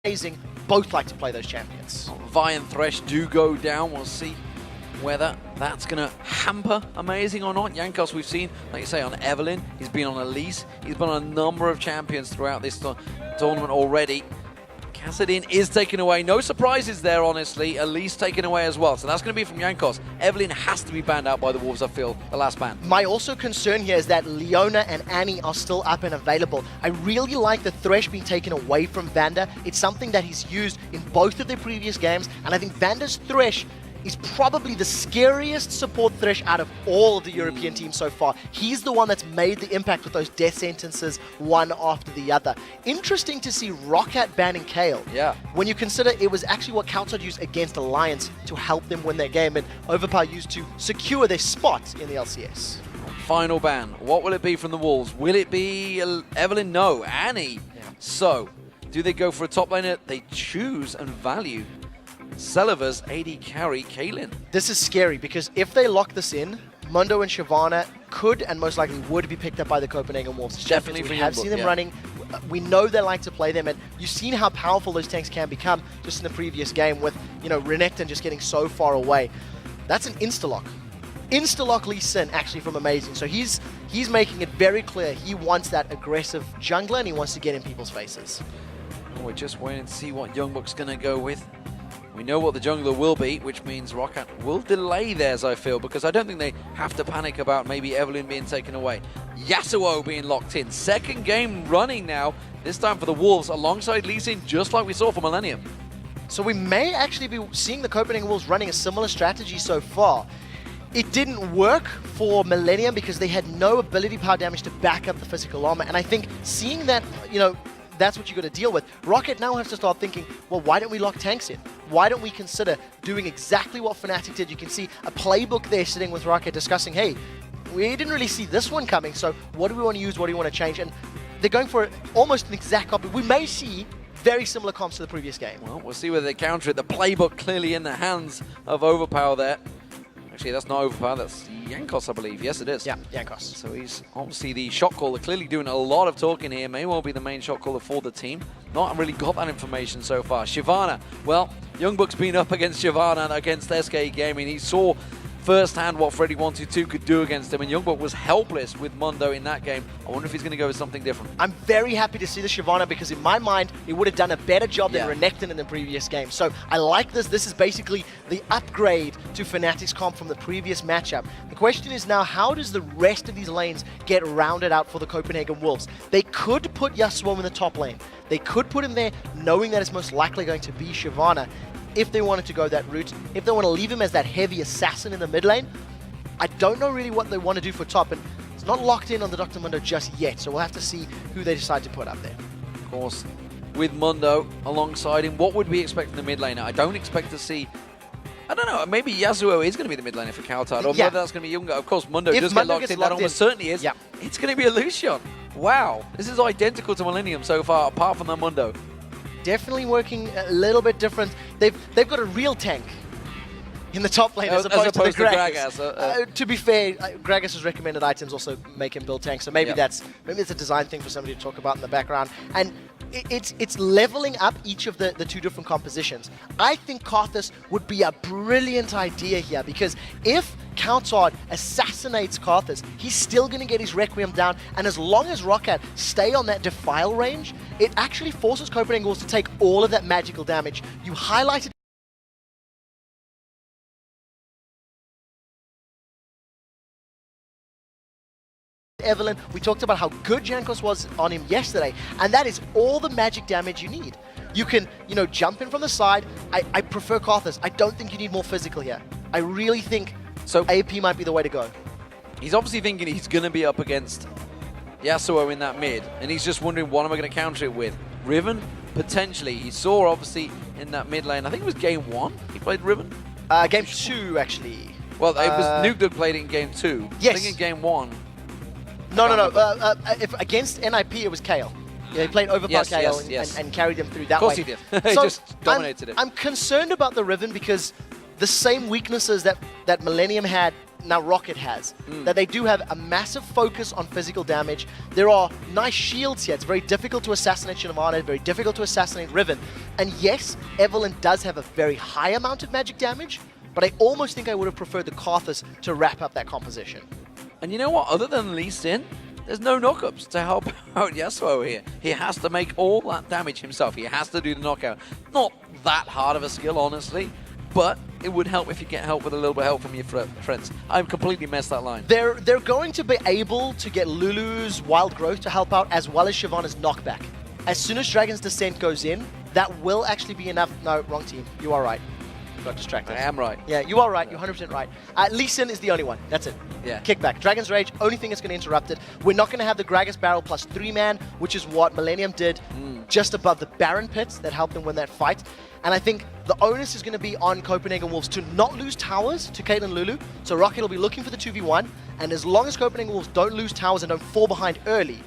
amazing. Both like to play those champions. Vi and Thresh do go down. We'll see whether that's going to hamper Amazing or not. Jankos, we've seen, like you say, on Evelyn. He's been on Elise. He's been on a number of champions throughout this tournament already. Kassadin is taken away. No surprises there, honestly. Elise taken away as well. So that's going to be from Jankos. Evelyn has to be banned out by the Wolves, I feel, the last ban. My also concern here is that Leona and Annie are still up and available. I really like the Thresh being taken away from Vander. It's something that he's used in both of their previous games, and I think Vander's Thresh is probably the scariest support Thresh out of all of the European teams so far. He's the one that's made the impact with those death sentences one after the other. Interesting to see ROCCAT banning Kayle. Yeah. When you consider it was actually what Countside used against Alliance to help them win their game, and Overpower used to secure their spot in the LCS. Final ban. What will it be from the Wolves? Will it be Evelyn? No. Annie. Yeah. So, do they go for a top laner? They choose and value Seliver's AD carry, Kaylin. This is scary because if they lock this in, Mundo and Shyvana could and most likely would be picked up by the Copenhagen Wolves. Definitely. We have seen them running. We know they like to play them, and you've seen how powerful those tanks can become just in the previous game with, you know, Renekton just getting so far away. That's an insta-lock. Insta-lock Lee Sin actually from Amazing. So he's making it very clear he wants that aggressive jungler and he wants to get in people's faces. Oh, we're just waiting to see what Youngbuck's going to go with. We know what the jungler will be, which means ROCCAT will delay theirs, I feel, because I don't think they have to panic about maybe Evelyn being taken away. Yasuo being locked in. Second game running now, this time for the Wolves, alongside Lee Sin, just like we saw for Millennium. So we may actually be seeing the Copenhagen Wolves running a similar strategy so far. It didn't work for Millennium because they had no ability power damage to back up the physical armor, and I think seeing that, you know, that's what you got to deal with. ROCCAT now has to start thinking, well, why don't we lock tanks in? Why don't we consider doing exactly what Fnatic did? You can see a playbook there sitting with ROCCAT discussing, hey, we didn't really see this one coming, so what do we want to use? What do we want to change? And they're going for almost an exact copy. We may see very similar comps to the previous game. Well, we'll see whether they counter it. The playbook clearly in the hands of Overpower there. Actually, that's not Overpower, that's Jankos, I believe. Yes, it is. Yeah, Jankos. So he's obviously the shot caller, clearly doing a lot of talking here. May well be the main shot caller for the team. Not really got that information so far. Shyvana, well, Youngbuck's been up against Shyvana against SK Gaming. He saw firsthand what Freddy122 could do against him, and Youngbuck was helpless with Mundo in that game. I wonder if he's going to go with something different. I'm very happy to see the Shyvana because in my mind, he would have done a better job than Renekton in the previous game. So I like this. This is basically the upgrade to Fnatic's comp from the previous matchup. The question is now, how does the rest of these lanes get rounded out for the Copenhagen Wolves? They could put Yasuo in the top lane. They could put him there knowing that it's most likely going to be Shyvana. If they wanted to go that route, if they want to leave him as that heavy assassin in the mid lane, I don't know really what they want to do for top, and it's not locked in on the Dr. Mundo just yet, so we'll have to see who they decide to put up there. Of course, with Mundo alongside him, what would we expect from the mid laner? I don't expect to see, I don't know, maybe Yasuo is going to be the mid laner for Countside, or whether that's going to be Younger. Of course, Mundo does get locked in, that almost certainly is. Yeah. It's going to be a Lucian. Wow, this is identical to Millennium so far, apart from the Mundo. Definitely working a little bit different. They've got a real tank in the top lane as opposed to the Gragas. To be fair, Gragas' recommended items also make him build tanks, so maybe that's a design thing for somebody to talk about in the background. And it's leveling up each of the two different compositions. I think Karthus would be a brilliant idea here because if Countside assassinates Karthus, he's still going to get his Requiem down, and as long as ROCCAT stay on that Defile range, it actually forces Copenhagen Wolves to take all of that magical damage. You highlighted Evelyn, we talked about how good Jankos was on him yesterday, and that is all the magic damage you need. You can, you know, jump in from the side. I prefer Karthus. I don't think you need more physical here. I really think so AP might be the way to go. He's obviously thinking he's going to be up against Yasuo in that mid, and he's just wondering what am I going to counter it with. Riven? Potentially. He saw obviously in that mid lane, I think it was game 1 he played Riven. Game 2 actually. Well, it was Nuke that played it in game 2. Yes. I think in game 1. No. If against NIP, it was Kayle. Yeah, he played Overpower Kayle and carried him through that way. Of course he did. He just dominated it. I'm concerned about the Riven because the same weaknesses that Millennium had now ROCCAT has. That they do have a massive focus on physical damage. There are nice shields here. It's very difficult to assassinate Shyvana, very difficult to assassinate Riven. And yes, Evelyn does have a very high amount of magic damage, but I almost think I would have preferred the Karthus to wrap up that composition. And you know what? Other than Lee Sin, there's no knockups to help out Yasuo here. He has to make all that damage himself. He has to do the knockout. Not that hard of a skill, honestly, but it would help if you get help with a little bit of help from your friends. I've completely messed that line. They're going to be able to get Lulu's Wild Growth to help out, as well as Shyvana's knockback. As soon as Dragon's Descent goes in, that will actually be enough. No, wrong team. You are right. Got distracted. I am right. Yeah, you are right. You're 100% right. Lee Sin is the only one. That's it. Yeah. Kickback. Dragon's Rage, only thing that's going to interrupt it. We're not going to have the Gragas Barrel plus 3-man, which is what Millennium did just above the Baron Pits that helped them win that fight. And I think the onus is going to be on Copenhagen Wolves to not lose towers to Caitlyn Lulu. So ROCCAT will be looking for the 2v1. And as long as Copenhagen Wolves don't lose towers and don't fall behind early,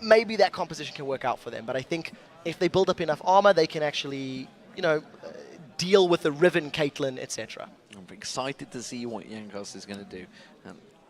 maybe that composition can work out for them. But I think if they build up enough armor, they can actually, you know, deal with the Riven, Caitlyn, etc. I'm excited to see what Jankos is going to do.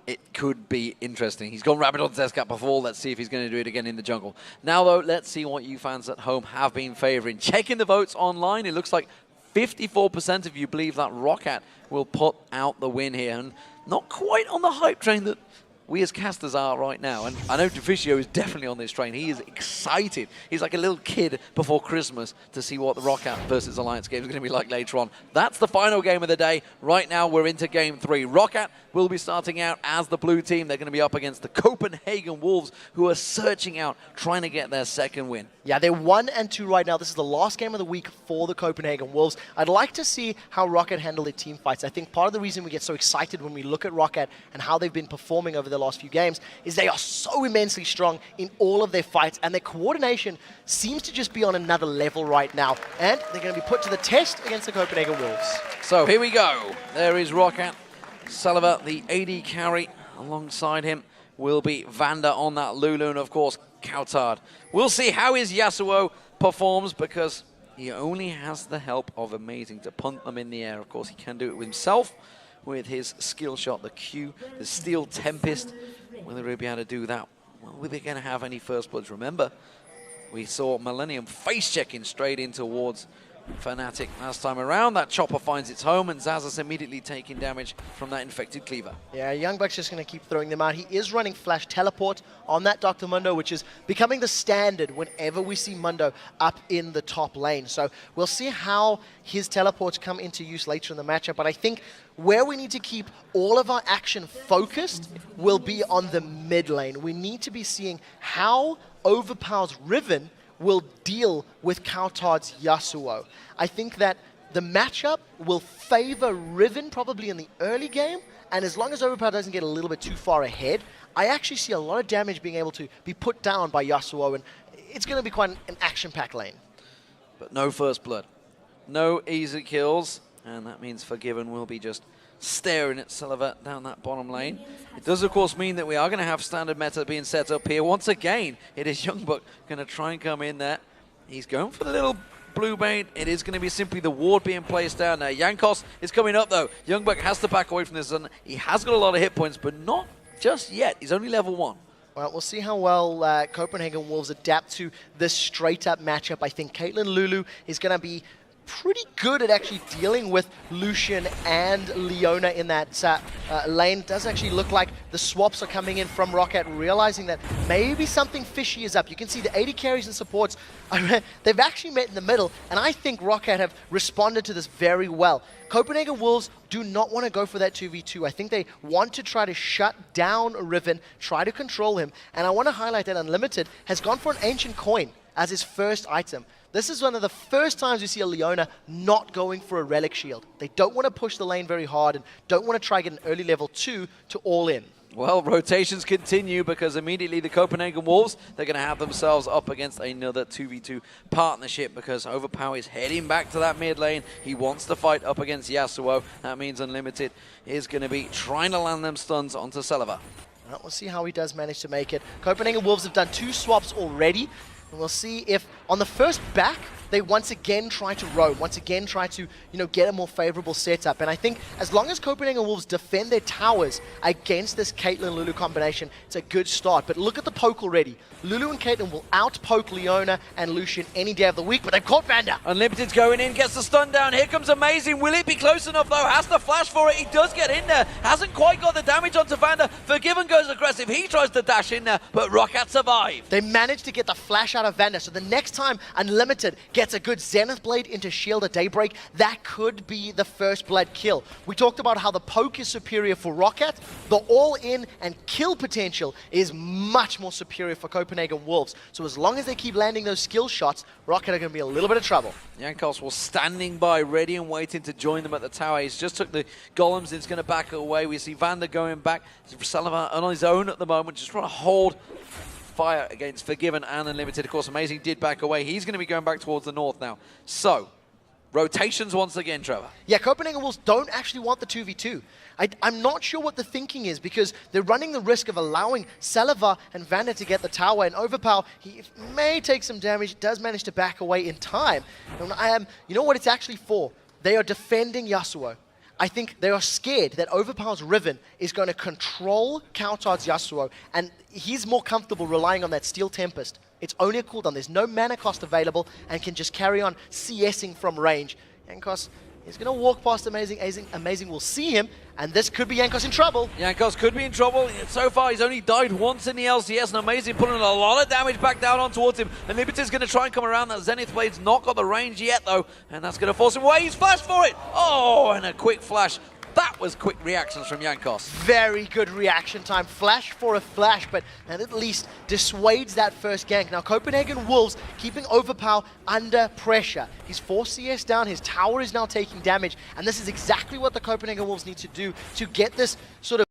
It could be interesting. He's gone Rabadon Zescat before. Let's see if he's going to do it again in the jungle. Now, though, let's see what you fans at home have been favoring. Checking the votes online, it looks like 54% of you believe that ROCCAT will put out the win here. And not quite on the hype train that we as casters are right now. And I know Deficio is definitely on this train. He is excited. He's like a little kid before Christmas to see what the ROCCAT versus Alliance game is going to be like later on. That's the final game of the day. Right now, we're into game 3. ROCCAT will be starting out as the blue team. They're going to be up against the Copenhagen Wolves, who are searching out, trying to get their second win. Yeah, they're 1-2 right now. This is the last game of the week for the Copenhagen Wolves. I'd like to see how ROCCAT handle their team fights. I think part of the reason we get so excited when we look at ROCCAT and how they've been performing over the last few games is they are so immensely strong in all of their fights, and their coordination seems to just be on another level right now. And they're going to be put to the test against the Copenhagen Wolves. So here we go. There is ROCCAT. Saliva, the AD carry, alongside him will be Vanda on that Lulu, and of course Kautard. We'll see how his Yasuo performs, because he only has the help of Amazing to punt them in the air. Of course, he can do it himself with his skill shot, the Q, the Steel Tempest. Will he be able to do that? Well, are they going to have any first bloods? Remember, we saw Millennium face-checking straight in towards Fnatic last time around. That chopper finds its home, and Xaxus immediately taking damage from that infected cleaver. Yeah, Youngbuck's just going to keep throwing them out. He is running Flash Teleport on that Dr. Mundo, which is becoming the standard whenever we see Mundo up in the top lane. So we'll see how his teleports come into use later in the matchup. But I think where we need to keep all of our action focused will be on the mid lane. We need to be seeing how overpowers Riven will deal with Kautard's Yasuo. I think that the matchup will favor Riven probably in the early game, and as long as Overpower doesn't get a little bit too far ahead, I actually see a lot of damage being able to be put down by Yasuo, and it's going to be quite an action-packed lane. But no first blood. No easy kills, and that means Forgiven will be just staring at Saliva down that bottom lane. It does, of course, mean that we are going to have standard meta being set up here. Once again, it is Youngbuck going to try and come in there. He's going for the little blue bait. It is going to be simply the ward being placed down there. Jankos is coming up, though. Youngbuck has to back away from this, and he has got a lot of hit points, but not just yet. He's only level 1. Well, we'll see how well Copenhagen Wolves adapt to this straight-up matchup. I think Caitlyn Lulu is going to be pretty good at actually dealing with Lucian and Leona in that lane. Does actually look like the swaps are coming in from ROCCAT, realizing that maybe something fishy is up. You can see the 80 carries and supports, they've actually met in the middle, and I think ROCCAT have responded to this very well. Copenhagen Wolves do not want to go for that 2v2. I think they want to try to shut down Riven, try to control him, and I want to highlight that Unlimited has gone for an Ancient Coin as his first item. This is one of the first times we see a Leona not going for a Relic Shield. They don't want to push the lane very hard and don't want to try to get an early level 2 to all in. Well, rotations continue, because immediately the Copenhagen Wolves, they're going to have themselves up against another 2v2 partnership, because Overpower is heading back to that mid lane. He wants to fight up against Yasuo. That means Unlimited is going to be trying to land them stuns onto Saliva. Well, we'll see how he does manage to make it. Copenhagen Wolves have done 2 swaps already. And we'll see if, on the first back, they once again try to roam, once again try to, get a more favorable setup. And I think as long as Copenhagen Wolves defend their towers against this Caitlyn-Lulu combination, it's a good start. But look at the poke already. Lulu and Caitlyn will out-poke Leona and Lucian any day of the week, but they've caught Vanda. Unlimited's going in, gets the stun down. Here comes Amazing. Will it be close enough, though? Has the flash for it. He does get in there. Hasn't quite got the damage onto Vanda. Forgiven goes aggressive. He tries to dash in there, but ROCCAT survived. They managed to get the flash out of Vanda, so the next time Unlimited gets a good Zenith Blade into Shield at Daybreak, that could be the first blood kill. We talked about how the poke is superior for ROCCAT. The all-in and kill potential is much more superior for Copenhagen Wolves. So as long as they keep landing those skill shots, ROCCAT are going to be a little bit of trouble. Jankos was standing by, ready and waiting to join them at the tower. He's just took the golems, he's going to back away. We see Vanda going back. Sullivan on his own at the moment, just trying to hold fire against Forgiven and Unlimited. Of course, Amazing did back away. He's going to be going back towards the north now. So, rotations once again, Trevor. Yeah, Copenhagen Wolves don't actually want the 2v2. I'm not sure what the thinking is, because they're running the risk of allowing Saliva and Vanda to get the tower, and Overpower, he may take some damage, does manage to back away in time. And you know what it's actually for? They are defending Yasuo. I think they are scared that Overpower's Riven is going to control Kautar's Yasuo, and he's more comfortable relying on that Steel Tempest. It's only a cooldown, there's no mana cost available, and can just carry on CSing from range. Jankos is going to walk past Amazing. Amazing will see him, and this could be Jankos in trouble. Jankos could be in trouble. So far, he's only died once in the LCS, and Amazing putting a lot of damage back down on towards him. And Liberty's going to try and come around. That Zenith Blade's not got the range yet, though, and that's going to force him away. He's flashed for it. Oh, and a quick flash. That was quick reactions from Jankos. Very good reaction time. Flash for a flash, but that at least dissuades that first gank. Now, Copenhagen Wolves keeping Overpower under pressure. He's 4 CS down, his tower is now taking damage, and this is exactly what the Copenhagen Wolves need to do to get this sort of